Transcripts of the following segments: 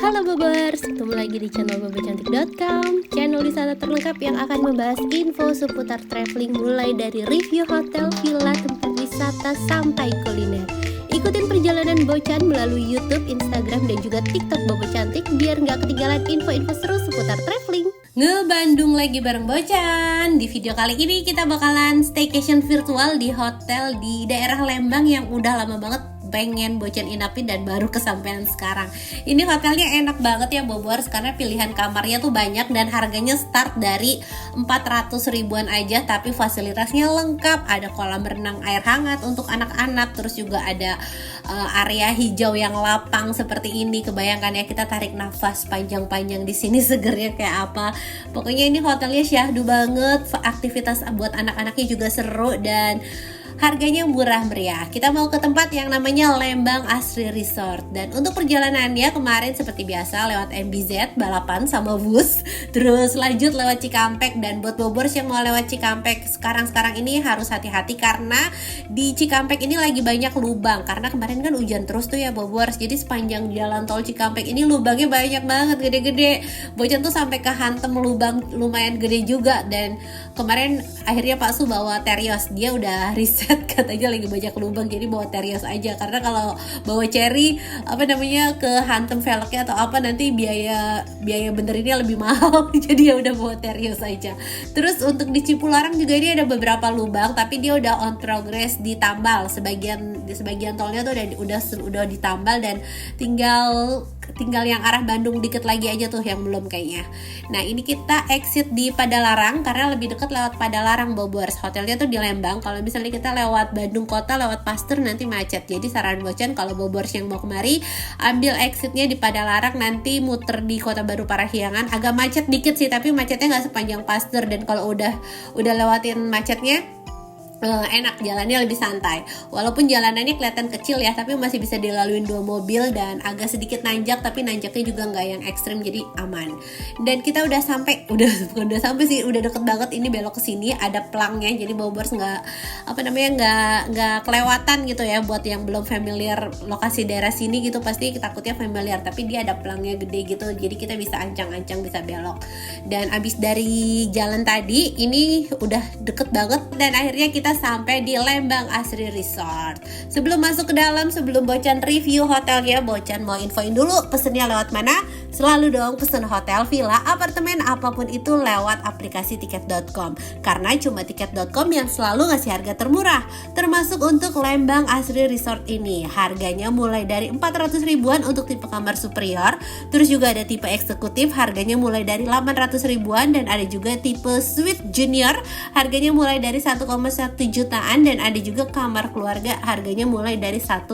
Halo Bobers, ketemu lagi di channel bobocantik.com, channel wisata terlengkap yang akan membahas info seputar traveling mulai dari review hotel, villa, tempat wisata sampai kuliner. Ikutin perjalanan Bocan melalui YouTube, Instagram, dan juga TikTok Bobo Cantik biar nggak ketinggalan info-info seru seputar traveling. Ngebandung lagi bareng Bocan. Di video kali ini kita bakalan staycation virtual di hotel di daerah Lembang yang udah lama banget pengen Bocan inapin dan baru kesampaian sekarang. Ini hotelnya enak banget ya Bobors, karena pilihan kamarnya tuh banyak dan harganya start dari 400 ribuan aja, tapi fasilitasnya lengkap. Ada kolam renang air hangat untuk anak-anak, terus juga ada area hijau yang lapang seperti ini. Kebayangkan ya, kita tarik nafas panjang-panjang di sini, segernya kayak apa. Pokoknya ini hotelnya syahdu banget, aktivitas buat anak-anaknya juga seru dan harganya murah meriah. Kita mau ke tempat yang namanya Lembang Asri Resort. Dan untuk perjalanannya kemarin seperti biasa lewat MBZ, balapan sama bus. Terus lanjut lewat Cikampek. Dan buat Bobors yang mau lewat Cikampek sekarang ini harus hati-hati, karena di Cikampek ini lagi banyak lubang. Karena kemarin kan hujan terus tuh ya Bobors. Jadi sepanjang jalan tol Cikampek ini lubangnya banyak banget, gede-gede. Bocan tuh sampai kehantem lubang lumayan gede juga. Dan kemarin akhirnya Pak Su bawa Terios. Dia udah riset katanya lagi banyak lubang, jadi bawa Terios aja, karena kalau bawa Cherry kehantem velgnya atau apa nanti biaya benerinnya lebih mahal. Jadi ya udah bawa Terios aja. Terus untuk di Cipularang juga ini ada beberapa lubang, tapi dia udah on progress ditambal. Sebagian tolnya tuh udah ditambal dan tinggal yang arah Bandung dikit lagi aja tuh yang belum kayaknya. Nah ini kita exit di Padalarang karena lebih dekat lewat Padalarang Bobors. Hotelnya tuh di Lembang. Kalau misalnya kita lewat Bandung kota lewat Pasteur nanti macet. Jadi saran Bocan kalau Bobors yang mau kemari ambil exitnya di Padalarang, nanti muter di Kota Baru Parahyangan. Agak macet dikit sih, tapi macetnya nggak sepanjang Pasteur. Dan kalau udah lewatin macetnya enak, jalannya lebih santai. Walaupun jalanannya kelihatan kecil ya, tapi masih bisa dilaluin 2 mobil dan agak sedikit nanjak, tapi nanjaknya juga nggak yang ekstrim, jadi aman. Dan kita udah udah deket banget. Ini belok ke sini ada pelangnya, jadi Bobors nggak kelewatan gitu ya. Buat yang belum familiar lokasi daerah sini gitu, pasti takutnya familiar, tapi dia ada pelangnya gede gitu, jadi kita bisa ancang-ancang, bisa belok. Dan abis dari jalan tadi ini udah deket banget dan akhirnya kita sampai di Lembang Asri Resort. Sebelum masuk ke dalam, sebelum Bocan review hotelnya, Bocan mau infoin dulu pesennya lewat mana. Selalu dong pesen hotel, villa, apartemen, apapun itu lewat aplikasi tiket.com, karena cuma tiket.com yang selalu ngasih harga termurah. Termasuk untuk Lembang Asri Resort ini, harganya mulai dari 400 ribuan untuk tipe kamar superior. Terus juga ada tipe eksekutif, harganya mulai dari 800 ribuan. Dan ada juga tipe suite junior, harganya mulai dari 1,1 jutaan. Dan ada juga kamar keluarga, harganya mulai dari 1,3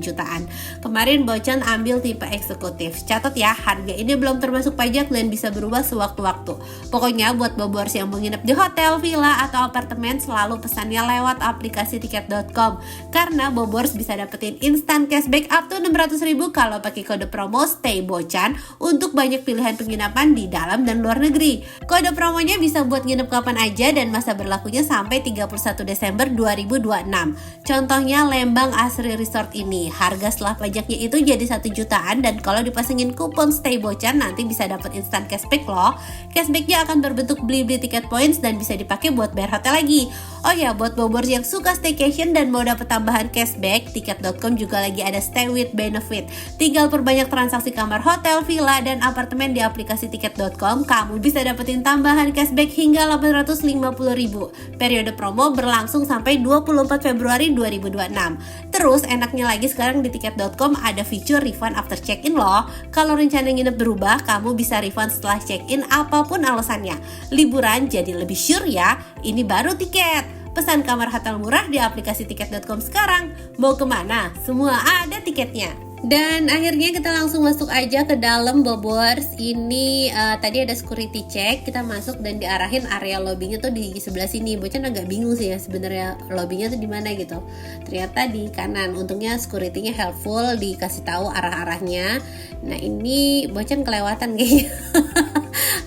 jutaan. Kemarin Bocan ambil tipe eksekutif. Catat ya, harga ini belum termasuk pajak dan bisa berubah sewaktu-waktu. Pokoknya buat Bobors yang mau nginep di hotel, villa, atau apartemen, selalu pesannya lewat aplikasi tiket.com, karena Bobors bisa dapetin instant cashback up to 600 ribu kalau pakai kode promo Stay Bocan untuk banyak pilihan penginapan di dalam dan luar negeri. Kode promonya bisa buat nginep kapan aja dan masa berlakunya sampai 31 Desember 2026. Contohnya Lembang Asri Resort ini, harga setelah pajaknya itu jadi 1 jutaan, dan kalau dipasangin kupon Stay Bocan nanti bisa dapat instant cashback loh. Cashbacknya akan berbentuk beli tiket points dan bisa dipakai buat bayar hotel lagi. Oh ya, buat Bobors yang suka staycation dan mau dapat tambahan cashback, tiket.com juga lagi ada Stay with Benefit. Tinggal perbanyak transaksi kamar hotel, villa, dan apartemen di aplikasi tiket.com, kamu bisa dapetin tambahan cashback hingga 850 ribu. Periode promo berlangsung sampai 24 Februari 2026. Terus enaknya lagi sekarang di tiket.com ada fitur refund after check-in loh. Kalau rencana nginep berubah, kamu bisa refund setelah check-in apapun alasannya. Liburan jadi lebih sure ya. Ini baru tiket. Pesan kamar hotel murah di aplikasi tiket.com sekarang. Mau kemana? Semua ada tiketnya. Dan akhirnya kita langsung masuk aja ke dalam Bobors. Ini tadi ada security check, kita masuk dan diarahin area lobbynya tuh di sebelah sini. Bocan agak bingung sih ya sebenarnya lobbynya tuh di mana gitu. Ternyata di kanan. Untungnya security-nya helpful, dikasih tahu arah-arahnya. Nah ini Bocan kelewatan kayaknya.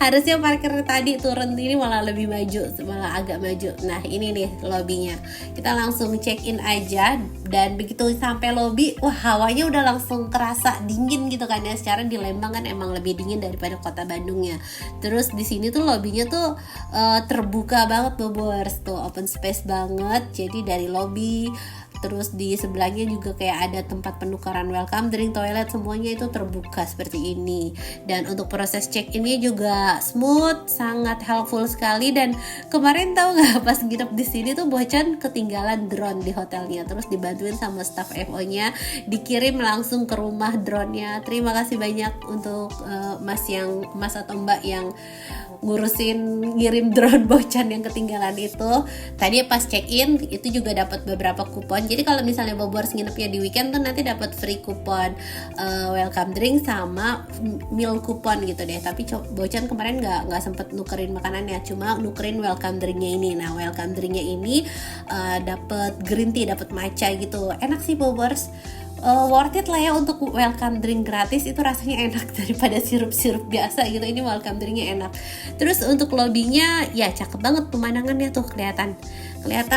Harusnya parkir tadi turun, ini malah lebih maju, malah agak maju. Nah ini nih lobbynya, kita langsung check in aja. Dan begitu sampai lobby, wah hawanya udah langsung kerasa dingin gitu kan ya. Secara di Lembang kan emang lebih dingin daripada kota Bandungnya. Terus di sini tuh lobbynya tuh terbuka banget Bobors, tuh open space banget. Jadi dari lobby, terus di sebelahnya juga kayak ada tempat penukaran welcome drink, toilet, semuanya itu terbuka seperti ini. Dan untuk proses check innya juga smooth, sangat helpful sekali. Dan kemarin tahu nggak, pas nginep di sini tuh Bocan ketinggalan drone di hotelnya, terus dibantuin sama staff FO-nya, dikirim langsung ke rumah drone-nya. Terima kasih banyak untuk mas atau mbak yang ngirim drone Bocan yang ketinggalan itu. Tadi pas check in itu juga dapat beberapa kupon. Jadi kalau misalnya Bobors nginepnya di weekend tuh nanti dapat free kupon welcome drink sama meal kupon gitu deh. Tapi Bocan kemarin nggak sempet nukerin makanannya, cuma nukerin welcome drinknya ini. Nah welcome drinknya ini dapat green tea, dapat matcha gitu. Enak sih Bobors. Worth it lah ya untuk welcome drink gratis, itu rasanya enak daripada sirup-sirup biasa gitu. Ini welcome drinknya enak. Terus untuk lobbynya ya cakep banget, pemandangannya tuh kelihatan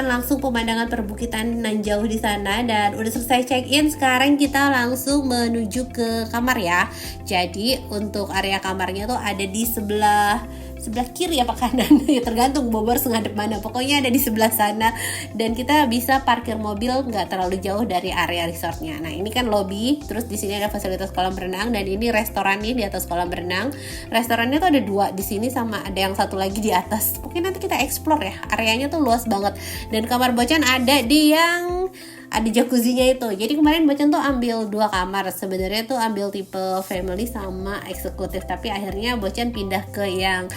langsung pemandangan perbukitan nan jauh di sana. Dan udah selesai check in, sekarang kita langsung menuju ke kamar ya. Jadi untuk area kamarnya tuh ada di sebelah kiri apa kanan ya, tergantung Bobors ngadep mana, pokoknya ada di sebelah sana. Dan kita bisa parkir mobil nggak terlalu jauh dari area resortnya. Nah ini kan lobby, terus di sini ada fasilitas kolam renang, dan ini restorannya di atas kolam renang. Restorannya tuh ada 2 di sini sama ada yang satu lagi di atas. Pokoknya nanti kita explore ya, areanya tuh luas banget. Dan kamar Bocan ada di yang ada jacuzzinya itu. Jadi kemarin Bocan tuh ambil 2 kamar, sebenarnya tuh ambil tipe family sama eksekutif, tapi akhirnya Bocan pindah ke yang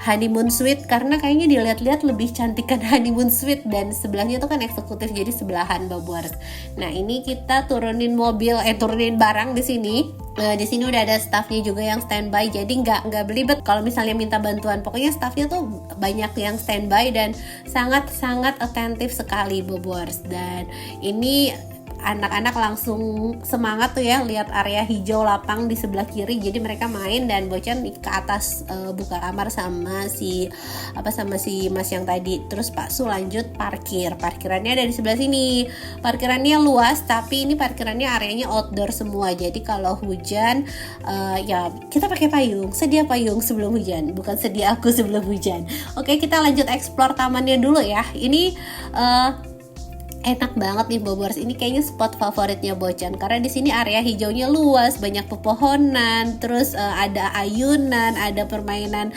honeymoon suite karena kayaknya dilihat-lihat lebih cantik kan honeymoon suite, dan sebelahnya tuh kan eksekutif, jadi sebelahan Bobors. Nah ini kita turunin barang di sini. Di sini udah ada staffnya juga yang standby, jadi nggak belibet kalau misalnya minta bantuan. Pokoknya staffnya tuh banyak yang standby dan sangat atentif sekali Bobors. Dan ini anak-anak langsung semangat tuh ya lihat area hijau lapang di sebelah kiri, jadi mereka main. Dan Bocan ke atas buka kamar sama si mas yang tadi. Terus Pak Su lanjut parkirannya ada di sebelah sini. Parkirannya luas, tapi ini parkirannya areanya outdoor semua, jadi kalau hujan ya kita pakai payung, sedia payung sebelum hujan, bukan sedia aku sebelum hujan. Oke, kita lanjut explore tamannya dulu ya. Ini enak banget nih Bobors, ini kayaknya spot favoritnya Bocan karena di sini area hijaunya luas, banyak pepohonan, terus ada ayunan, ada permainan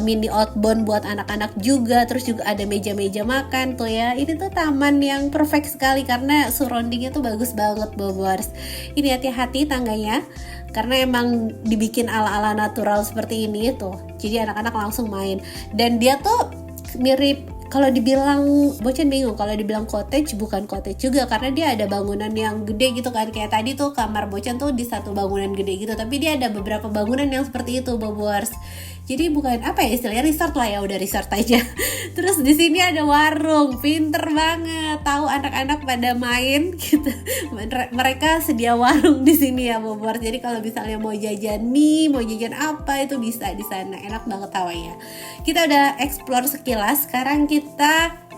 mini outbound buat anak-anak juga, terus juga ada meja-meja makan tuh ya. Ini tuh taman yang perfect sekali karena surroundingnya tuh bagus banget Bobors. Ini hati-hati tangganya karena emang dibikin ala-ala natural seperti ini tuh, jadi anak-anak langsung main. Dan dia tuh mirip, kalau dibilang Bocan bingung, kalau dibilang cottage bukan cottage juga karena dia ada bangunan yang gede gitu kan. Kayak tadi tuh kamar Bocan tuh di satu bangunan gede gitu, tapi dia ada beberapa bangunan yang seperti itu Bobors. Jadi bukan apa ya istilahnya, resort lah ya, udah resort aja. Terus di sini ada warung, pinter banget, tahu anak-anak pada main gitu. Mereka sedia warung di sini ya Bobors. Jadi kalau misalnya mau jajan mie, mau jajan apa itu bisa di sana, enak banget hawanya. Kita udah explore sekilas, sekarang kita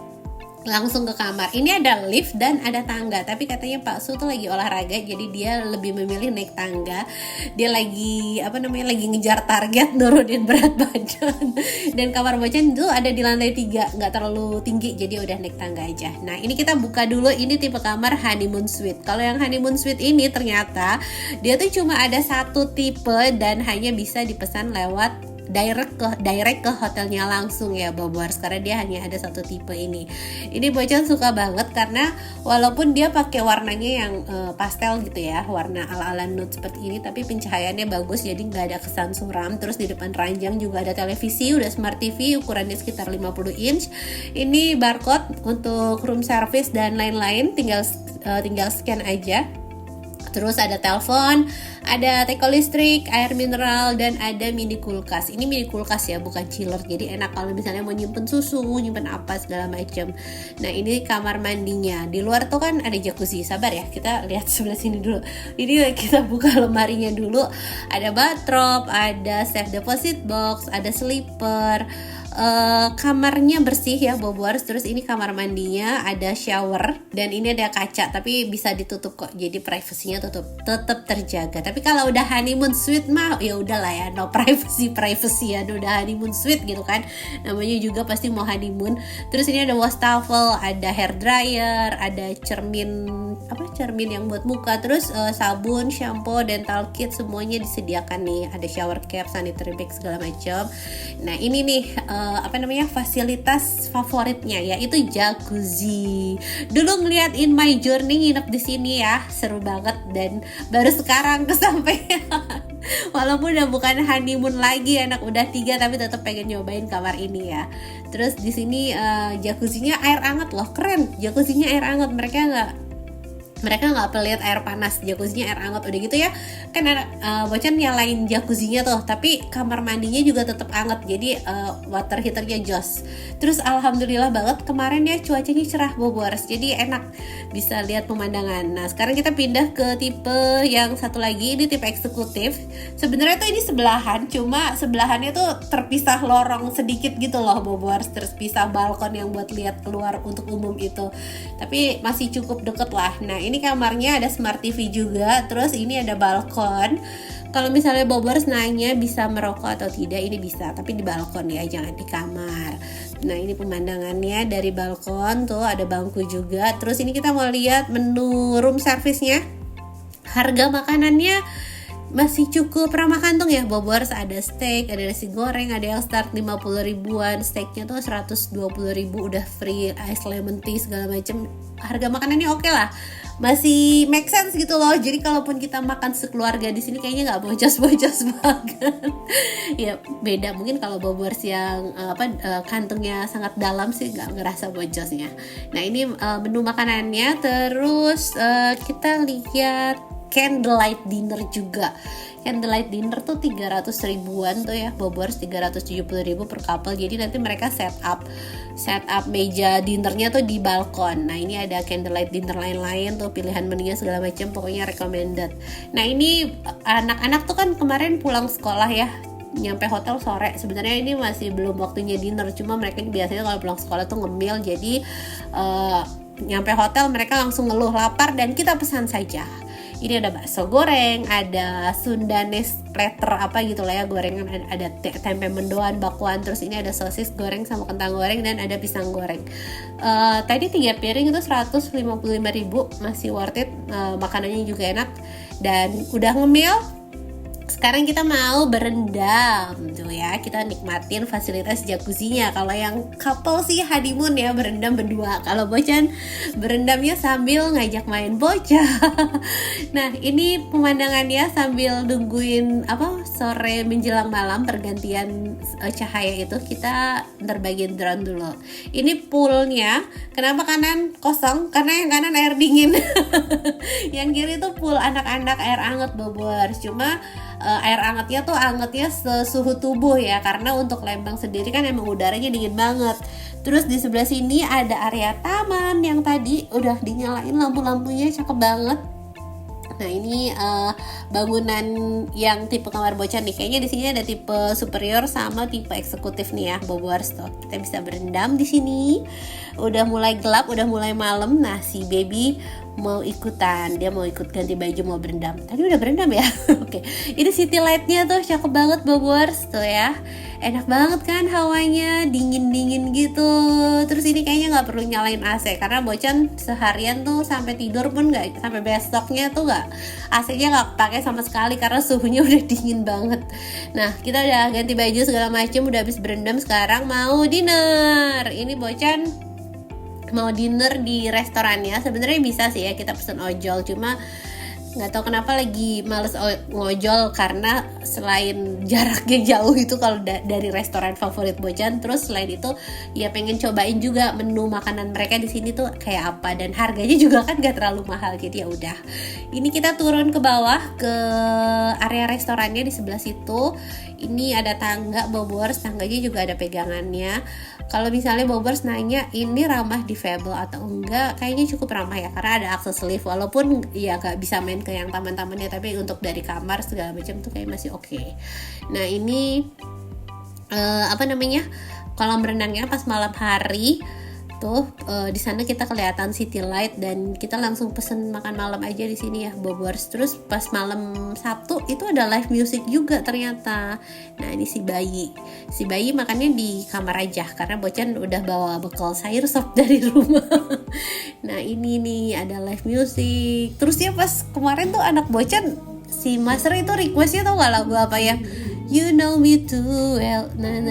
langsung ke kamar. Ini ada lift dan ada tangga, tapi katanya Pak Su tuh lagi olahraga, jadi dia lebih memilih naik tangga. Dia lagi lagi ngejar target nurunin berat badan. Dan kamar Bocan tuh ada di lantai 3, nggak terlalu tinggi, jadi udah naik tangga aja. Nah ini kita buka dulu, ini tipe kamar honeymoon suite. Kalau yang honeymoon suite ini ternyata dia tuh cuma ada 1 tipe dan hanya bisa dipesan lewat direct ke hotelnya langsung ya Bobors, karena dia hanya ada 1 tipe ini. Ini Bocan suka banget karena walaupun dia pakai warnanya yang pastel gitu ya, warna ala-ala nude seperti ini, tapi pencahayaannya bagus, jadi nggak ada kesan suram. Terus di depan ranjang juga ada televisi, udah smart TV, ukurannya sekitar 50 inch. Ini barcode untuk room service dan lain-lain, tinggal scan aja. Terus ada telepon, ada teko listrik, air mineral, dan ada mini kulkas. Ini mini kulkas ya, bukan chiller. Jadi enak kalau misalnya mau nyimpen susu, nyimpen apa segala macam. Nah ini kamar mandinya. Di luar tuh kan ada jacuzzi. Sabar ya, kita lihat sebelah sini dulu. Ini kita buka lemarinya dulu. Ada bathrobe, ada safe deposit box, ada slipper. Kamarnya bersih ya Bobors. Terus ini kamar mandinya, ada shower, dan ini ada kaca tapi bisa ditutup kok, jadi privasinya tetap terjaga. Tapi kalau udah honeymoon suite mah ya udahlah ya, no privacy ya, udah honeymoon suite gitu kan, namanya juga pasti mau honeymoon. Terus ini ada wastafel, ada hair dryer, ada cermin yang buat muka, terus sabun, shampoo, dental kit semuanya disediakan nih, ada shower cap, sanitary bag segala macam. Nah ini nih fasilitas favoritnya yaitu jacuzzi. Dulu ngeliat In My Journey nginep di sini ya, seru banget, dan baru sekarang kesampaian. Walaupun udah bukan honeymoon lagi, anak udah 3 tapi tetap pengen nyobain kamar ini ya. Terus di sini jacuzzinya air hangat loh, keren. Jacuzzinya air hangat, mereka nggak pelit air panas, jacuzzinya air hangat. Udah gitu ya kan Bocan nyalain jacuzzinya tuh, tapi kamar mandinya juga tetap hangat, jadi water heaternya jos. Terus alhamdulillah banget kemarin ya cuacanya cerah Bobors, jadi enak bisa lihat pemandangan. Nah sekarang kita pindah ke tipe yang satu lagi, ini tipe eksekutif. Sebenarnya tuh ini sebelahan, cuma sebelahannya tuh terpisah lorong sedikit gitu loh Bobors, terpisah balkon yang buat lihat keluar untuk umum itu, tapi masih cukup deket lah. Nah ini kamarnya ada smart TV juga, terus ini ada balkon. Kalau misalnya Bobors nanya bisa merokok atau tidak, ini bisa, tapi di balkon ya, jangan di kamar. Nah ini pemandangannya dari balkon, tuh ada bangku juga. Terus ini kita mau lihat menu room service-nya. Harga makanannya masih cukup ramah kantong ya Bobors. Ada steak, ada nasi goreng, ada yang start 50 ribuan, steaknya tuh 120 ribu, udah free ice lemon tea segala macem. Harga makanannya oke lah, masih make sense gitu loh. Jadi kalaupun kita makan sekeluarga di sini kayaknya nggak bocos-bocos banget. Ya beda mungkin kalau Bobors yang kantongnya sangat dalam sih nggak ngerasa bocosnya. Nah ini menu makanannya. Terus kita lihat candlelight dinner juga. Candlelight dinner tuh 300 ribuan tuh ya Bobors, 370 ribu per couple. Jadi nanti mereka set up meja dinernya tuh di balkon. Nah ini ada candlelight dinner lain-lain tuh, pilihan menunya segala macam, pokoknya recommended. Nah ini anak-anak tuh kan kemarin pulang sekolah ya, nyampe hotel sore. Sebenarnya ini masih belum waktunya dinner, cuma mereka biasanya kalau pulang sekolah tuh ngemil. Jadi nyampe hotel mereka langsung ngeluh lapar dan kita pesan saja. Ini ada bakso goreng, ada Sundanese platter apa gitu lah ya, gorengan, ada tempe mendoan, bakwan, terus ini ada sosis goreng sama kentang goreng, dan ada pisang goreng. Tadi 3 piring itu 155 ribu, masih worth it. Makanannya juga enak dan udah ngemil. Sekarang kita mau berendam tuh ya, kita nikmatin fasilitas jacuzzinya. Kalau yang couple sih honeymoon ya, berendam berdua. Kalau Bocan berendamnya sambil ngajak main bocah. Nah ini pemandangannya sambil nungguin sore menjelang malam, pergantian cahaya itu. Kita bagian drone dulu. Ini poolnya, kenapa kanan kosong? Karena yang kanan air dingin. Yang kiri tuh pool anak-anak air hangat Bobors. Cuma air hangatnya tuh angetnya sesuhu tubuh ya, karena untuk Lembang sendiri kan emang udaranya dingin banget. Terus di sebelah sini ada area taman yang tadi udah dinyalain lampu-lampunya, cakep banget. Nah ini bangunan yang tipe kamar Bocan nih, kayaknya di sini ada tipe superior sama tipe eksekutif nih ya Bobors tuh. Kita bisa berendam di sini. Udah mulai gelap, udah mulai malam. Nah si baby mau ikutan, dia mau ikut ganti baju, mau berendam. Tadi udah berendam ya. Oke. Ini city lightnya tuh cakep banget Bobors tuh ya. Enak banget kan hawanya, dingin-dingin gitu. Terus ini kayaknya nggak perlu nyalain AC, karena Bocan seharian tuh sampai tidur pun nggak, sampai besoknya tuh nggak, AC-nya nggak pakai sama sekali karena suhunya udah dingin banget. Nah kita udah ganti baju segala macam, udah habis berendam, sekarang mau dinner. Ini Bocan mau dinner di restorannya. Sebenarnya bisa sih ya kita pesen ojol, cuma nggak tahu kenapa lagi males ngojol, karena selain jaraknya jauh itu kalau dari restoran favorit Bojan, terus selain itu ya pengen cobain juga menu makanan mereka di sini tuh kayak apa, dan harganya juga kan nggak terlalu mahal. Jadi ya udah, ini kita turun ke bawah ke area restorannya di sebelah situ. Ini ada tangga Bobors, tangganya juga ada pegangannya. Kalau misalnya Bobors nanya ini ramah difabel atau enggak, kayaknya cukup ramah ya, karena ada akses lift. Walaupun ya gak bisa main ke yang taman-tamannya, tapi untuk dari kamar segala macam tuh kayak masih oke. Nah ini kolam renangnya pas malam hari tuh, di sana kita kelihatan city light, dan kita langsung pesen makan malam aja di sini ya Bobors. Terus pas malam Sabtu itu ada live music juga ternyata. Nah ini si bayi makannya di kamar aja karena Bocan udah bawa bekal sayur sop dari rumah. Nah ini nih ada live music. Terus ya pas kemarin tuh anak Bocan, si Master itu requestnya tau gak lagu apa ya? You know me too well. Nah.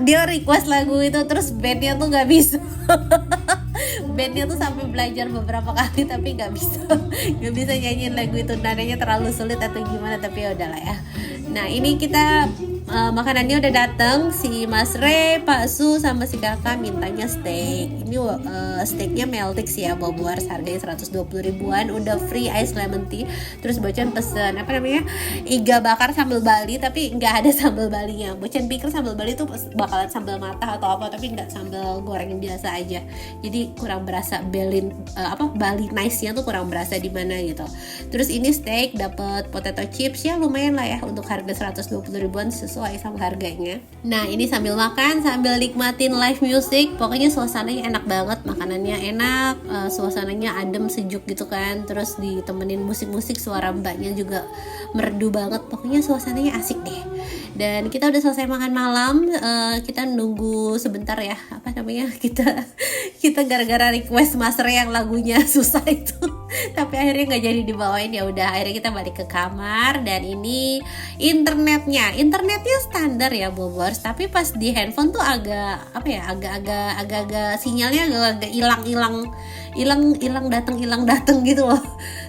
Dia request lagu itu, terus bandnya tuh nggak bisa. Bandnya tuh sampai belajar beberapa kali tapi nggak bisa nyanyiin lagu itu, nadanya terlalu sulit atau gimana, tapi ya udahlah ya. Nah ini kita makanannya udah datang, si Mas Re, Pak Su sama si kakak mintanya steak. Ini steaknya Meltix ya Bobors, harganya 120 ribuan, udah free ice lemon tea. Terus Bocan pesen iga bakar sambal Bali, tapi nggak ada sambal Balinya. Bocan pikir sambal Bali tuh bakalan sambal matah atau apa, tapi nggak, sambal goreng biasa aja. Jadi kurang berasa Bali nice-nya tuh kurang berasa di mana gitu. Terus ini steak dapat potato chips, ya lumayan lah ya untuk harga 120 ribuan, sesuai sama harganya. Nah ini sambil makan sambil nikmatin live music, pokoknya suasananya enak banget, makanannya enak, suasananya adem sejuk gitu kan, terus ditemenin musik-musik, suara mbaknya juga merdu banget, pokoknya suasananya asik deh. Dan kita udah selesai makan malam, kita nunggu sebentar ya, kita gara-gara request master yang lagunya susah itu tapi akhirnya nggak jadi dibawain. Ya udah, akhirnya kita balik ke kamar. Dan ini internetnya standar ya Bobors, tapi pas di handphone tuh agak sinyalnya agak hilang datang gitu loh.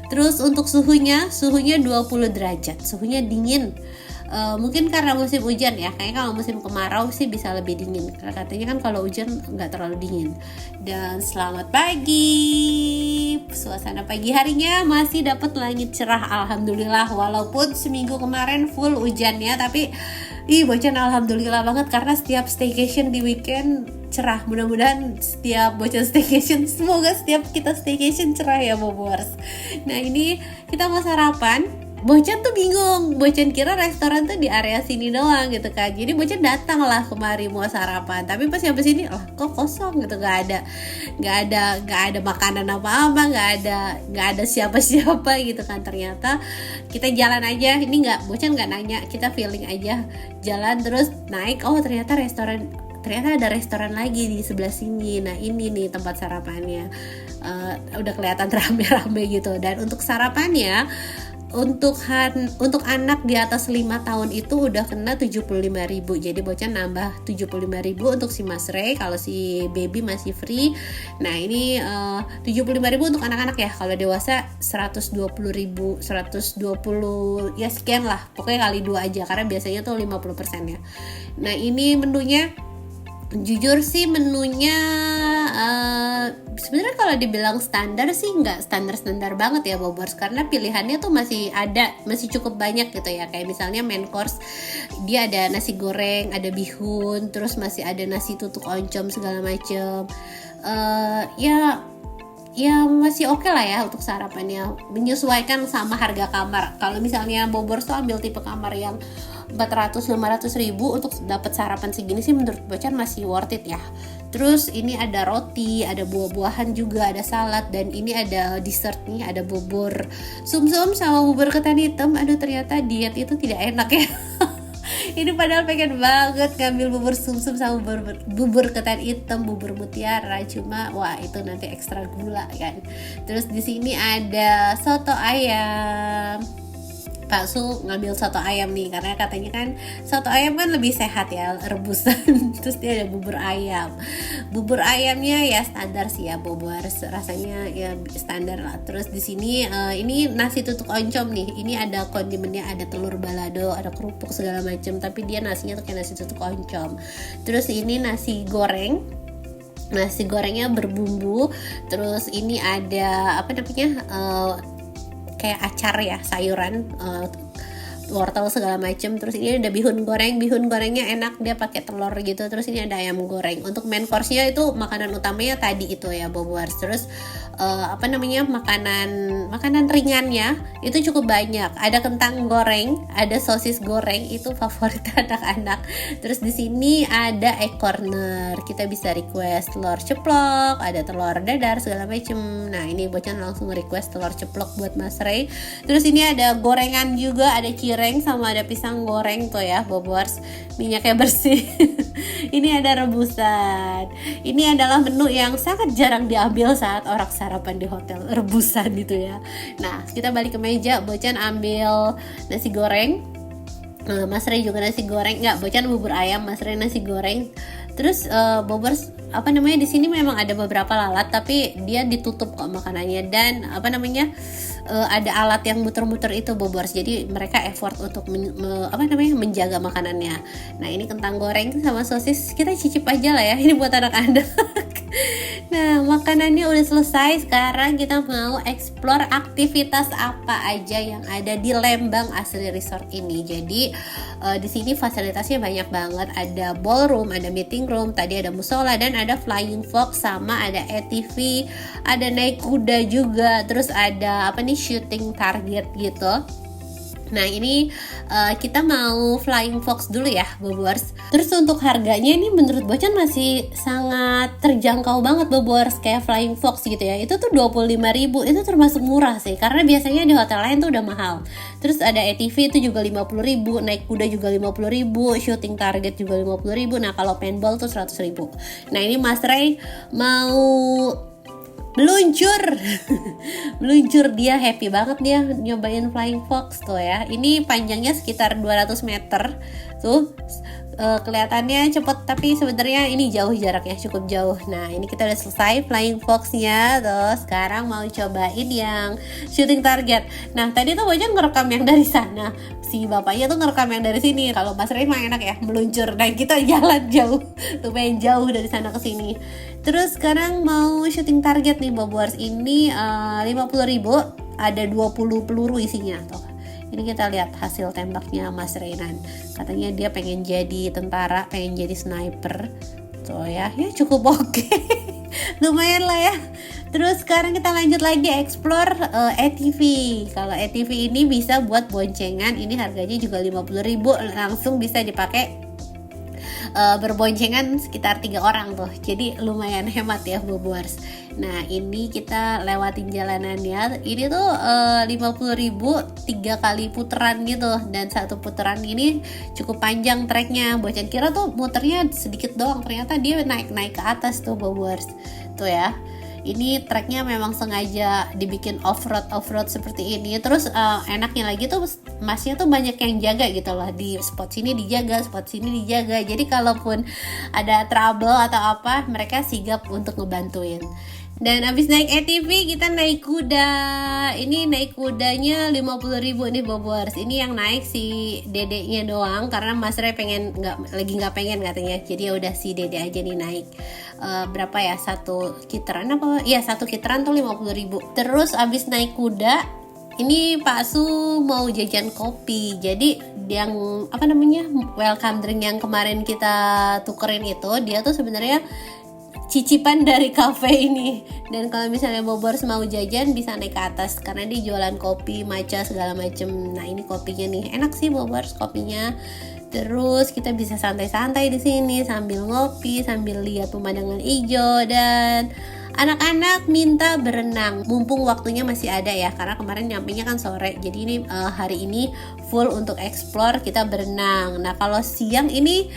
Terus untuk suhunya 20 derajat, suhunya dingin. Mungkin karena musim hujan ya, kayaknya kalau musim kemarau sih bisa lebih dingin, karena katanya kan kalau hujan nggak terlalu dingin. Dan selamat pagi, suasana pagi harinya masih dapat langit cerah alhamdulillah, walaupun seminggu kemarin full hujannya, tapi Bocan alhamdulillah banget karena setiap staycation di weekend cerah. Mudah-mudahan setiap Bocan staycation, semoga setiap kita staycation cerah ya Bobors. Nah ini kita mau sarapan. Bocan tuh bingung, Bocan kira restoran tuh di area sini doang gitu kan. Jadi Bocan datang lah kemari mau sarapan, tapi pas sampai sini kok kosong gitu, nggak ada makanan apa-apa, nggak ada siapa-siapa gitu kan. Ternyata kita jalan aja, ini Bocan nggak nanya, kita feeling aja jalan terus naik, ternyata ada restoran lagi di sebelah sini. Nah ini nih tempat sarapannya, udah kelihatan rame-rame gitu. Dan untuk sarapannya, untuk anak di atas 5 tahun itu udah kena 75.000. Jadi Bocan nambah 75.000 untuk si Mas Ray, kalau si baby masih free. Nah ini 75.000 untuk anak-anak ya. Kalau dewasa 120.000, 120 ya sekian lah, pokoknya kali 2 aja, karena biasanya tuh 50% ya. Nah ini menunya, jujur sih menunya sebenarnya kalau dibilang standar sih nggak standar banget ya Bobors, karena pilihannya tuh masih cukup banyak gitu ya. Kayak misalnya main course dia ada nasi goreng, ada bihun, terus masih ada nasi tutuk oncom segala macem. Ya masih oke lah ya untuk sarapannya, menyesuaikan sama harga kamar. Kalau misalnya Bobors tuh ambil tipe kamar yang 400-500 ribu untuk dapat sarapan segini sih menurut Bocan masih worth it ya. Terus ini ada roti, ada buah-buahan juga, ada salad, dan ini ada dessert nih, ada bubur sumsum sama bubur ketan hitam. Aduh ternyata diet itu tidak enak ya. Ini padahal pengen banget ngambil bubur sumsum sama bubur ketan hitam, bubur mutiara, cuma wah itu nanti ekstra gula kan. Terus di sini ada soto ayam. Pak Su ngambil soto ayam nih, karena katanya kan soto ayam kan lebih sehat ya, rebusan. Terus dia ada bubur ayam. Bubur ayamnya ya standar sih ya, bobor rasanya ya standar lah. Terus di sini ini nasi tutuk oncom nih. Ini ada kondimennya, ada telur balado, ada kerupuk segala macam, tapi dia nasinya tuh kayak nasi tutuk oncom. Terus ini nasi goreng. Nasi gorengnya berbumbu. Terus ini ada apa namanya? Kayak acar ya, sayuran, wortel segala macem. Terus ini ada bihun gorengnya enak, dia pakai telur gitu. Terus ini ada ayam goreng. Untuk main course-nya itu makanan utamanya tadi itu ya, Bobowars. Terus makanan ringannya itu cukup banyak. Ada kentang goreng, ada sosis goreng, itu favorit anak-anak. Terus di sini ada egg corner, kita bisa request telur ceplok, ada telur dadar segala macem. Nah ini Bocan langsung request telur ceplok buat Mas Ray. Terus ini ada gorengan juga, ada cireng sama ada pisang goreng tuh ya, Bobowars, minyaknya bersih. Ini ada rebusan. Ini adalah menu yang sangat jarang diambil saat orang sarapan di hotel, rebusan gitu ya. Nah kita balik ke meja, Bocan ambil nasi goreng, Mas Ray juga nasi goreng, nggak, Bocan bubur ayam, Mas Ray nasi goreng. Terus Bobers di sini memang ada beberapa lalat, tapi dia ditutup kok makanannya, dan ada alat yang muter-muter itu, Bobers. Jadi mereka effort untuk menjaga makanannya. Nah ini kentang goreng sama sosis, kita cicip aja lah ya, ini buat anak-anak. Nah makanannya udah selesai. Sekarang kita mau explore aktivitas apa aja yang ada di Lembang Asri Resort ini. Jadi di sini fasilitasnya banyak banget. Ada ballroom, ada meeting room, tadi ada musola, dan ada flying fox, sama ada ATV, ada naik kuda juga. Terus ada shooting target gitu. Nah ini kita mau flying fox dulu ya, Bobowars. Terus untuk harganya ini menurut Bocan masih sangat terjangkau banget, Bobowars. Kayak flying fox gitu ya, itu tuh 25.000, itu termasuk murah sih, karena biasanya di hotel lain tuh udah mahal. Terus ada ATV itu juga 50.000, naik kuda juga 50.000, shooting target juga 50.000. Nah kalau paintball tuh 100.000. Nah ini Mas Ray mau meluncur, dia happy banget dia nyobain flying fox tuh ya. Ini panjangnya sekitar 200 meter tuh, kelihatannya cepet tapi sebenarnya ini jauh jaraknya, cukup jauh. Nah ini kita udah selesai flying foxnya, terus sekarang mau cobain yang shooting target. Nah tadi tuh Bocan ngerekam yang dari sana, si bapaknya tuh ngerekam yang dari sini. Kalau Mas Ray mah enak ya meluncur, nah kita jalan jauh, lumayan jauh dari sana ke sini. Terus sekarang mau shooting target nih, Bobowars. Ini 50.000, ada 20 peluru isinya tuh. Ini kita lihat hasil tembaknya Mas Raynan. Katanya dia pengen jadi tentara, pengen jadi sniper. Tuh ya cukup oke. Lumayan lah ya. Terus sekarang kita lanjut lagi explore ATV. Kalau ATV ini bisa buat boncengan, ini harganya juga 50.000, langsung bisa dipakai berboncengan sekitar 3 orang tuh, jadi lumayan hemat ya, Bobowars. Nah ini kita lewatin jalanannya, ini tuh 50.000 3 kali puteran gitu, dan satu putaran ini cukup panjang treknya. Bocan kira tuh muternya sedikit doang, ternyata dia naik ke atas tuh, Bobowars. Tuh ya, ini treknya memang sengaja dibikin off-road seperti ini. Terus enaknya lagi tuh masnya tuh banyak yang jaga gitu loh, di spot sini dijaga, spot sini dijaga. Jadi kalaupun ada trouble atau apa, mereka sigap untuk ngebantuin. Dan abis naik ATV kita naik kuda. Ini naik kudanya 50.000 nih, Bobowars. Ini yang naik si dedeknya doang, karena Mas Ray nggak pengen katanya. Jadi ya udah si dede aja nih naik. Berapa ya, satu kitaran apa? Iya satu kitaran tuh 50.000. Terus abis naik kuda, ini Pak Su mau jajan kopi. Jadi yang welcome drink yang kemarin kita tukerin itu, dia tuh sebenarnya cicipan dari cafe ini. Dan kalau misalnya Bobowars mau jajan bisa naik ke atas, karena dia jualan kopi, matcha segala macem. Nah ini kopinya nih enak sih, Bobowars, kopinya. Terus kita bisa santai-santai di sini sambil ngopi, sambil lihat pemandangan hijau. Dan anak-anak minta berenang, mumpung waktunya masih ada ya, karena kemarin nyampenya kan sore. Jadi ini hari ini full untuk explore, kita berenang. Nah kalau siang ini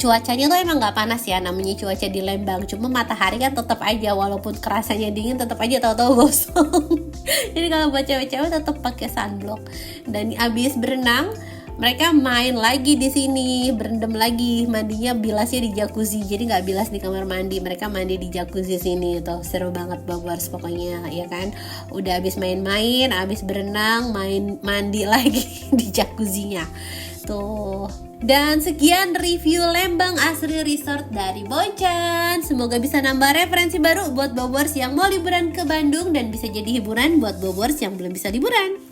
cuacanya tuh emang nggak panas ya, namanya cuaca di Lembang. Cuma matahari kan tetap aja, walaupun kerasanya dingin tetap aja tahu-tahu gosong. Jadi kalau buat cewek-cewek tetap pakai sunblock. Dan abis berenang mereka main lagi di sini, berendam lagi, mandinya bilasnya di jacuzzi. Jadi nggak bilas di kamar mandi, mereka mandi di jacuzzi sini tuh. Seru banget Bogor pokoknya ya kan. Udah abis main-main, abis berenang, mandi lagi di jacuzzinya tuh. Dan sekian review Lembang Asri Resort dari Bonchan. Semoga bisa nambah referensi baru buat Bobors yang mau liburan ke Bandung dan bisa jadi hiburan buat Bobors yang belum bisa liburan.